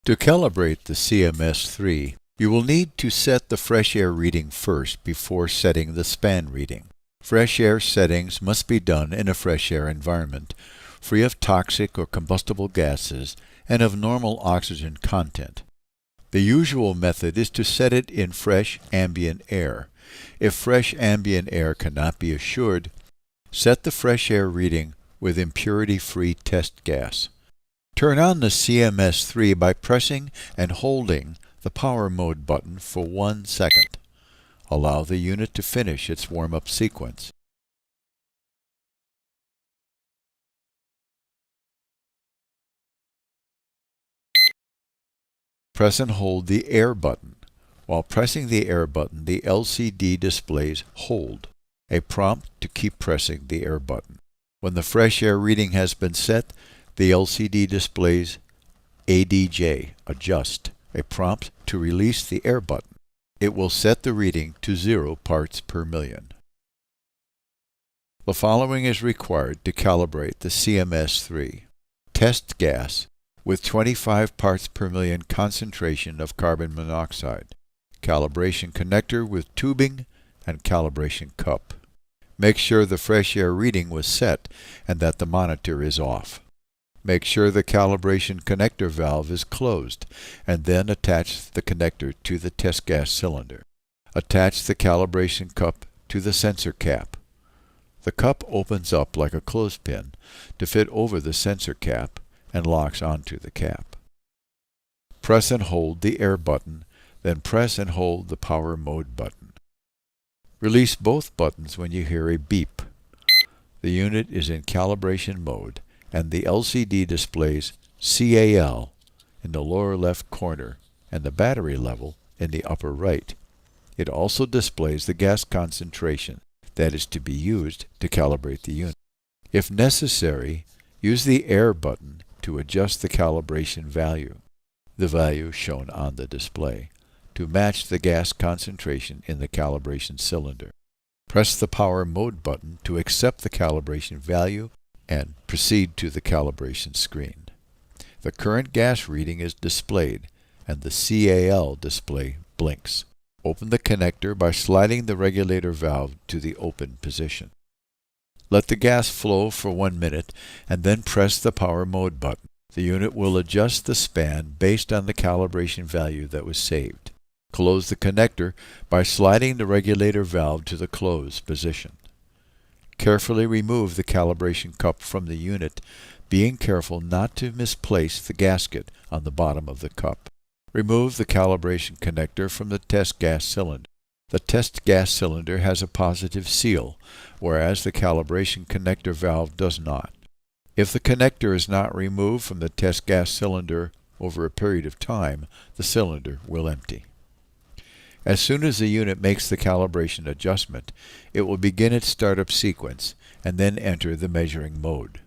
To calibrate the CMS3, you will need to set the fresh air reading first before setting the span reading. Fresh air settings must be done in a fresh air environment, free of toxic or combustible gases and of normal oxygen content. The usual method is to set it in fresh ambient air. If fresh ambient air cannot be assured, set the fresh air reading with impurity-free test gas. Turn on the CMS3 by pressing and holding the power mode button for 1 second. Allow the unit to finish its warm-up sequence. Press and hold the air button. While pressing the air button, the LCD displays Hold, a prompt to keep pressing the air button. When the fresh air reading has been set, the LCD displays ADJ, Adjust, a prompt to release the air button. It will set the reading to 0 parts per million. The following is required to calibrate the CMS3. Test gas with 25 parts per million concentration of carbon monoxide. Calibration connector with tubing and calibration cup. Make sure the fresh air reading was set and that the monitor is off. Make sure the calibration connector valve is closed and then attach the connector to the test gas cylinder. Attach the calibration cup to the sensor cap. The cup opens up like a clothespin to fit over the sensor cap and locks onto the cap. Press and hold the air button, then press and hold the power mode button. Release both buttons when you hear a beep. The unit is in calibration mode and the LCD displays CAL in the lower left corner and the battery level in the upper right. It also displays the gas concentration that is to be used to calibrate the unit. If necessary, use the air button to adjust the calibration value, the value shown on the display, to match the gas concentration in the calibration cylinder. Press the power mode button to accept the calibration value and proceed to the calibration screen. The current gas reading is displayed and the CAL display blinks. Open the connector by sliding the regulator valve to the open position. Let the gas flow for 1 minute and then press the power mode button. The unit will adjust the span based on the calibration value that was saved. Close the connector by sliding the regulator valve to the closed position. Carefully remove the calibration cup from the unit, being careful not to misplace the gasket on the bottom of the cup. Remove the calibration connector from the test gas cylinder. The test gas cylinder has a positive seal, whereas the calibration connector valve does not. If the connector is not removed from the test gas cylinder over a period of time, the cylinder will empty. As soon as the unit makes the calibration adjustment, it will begin its startup sequence and then enter the measuring mode.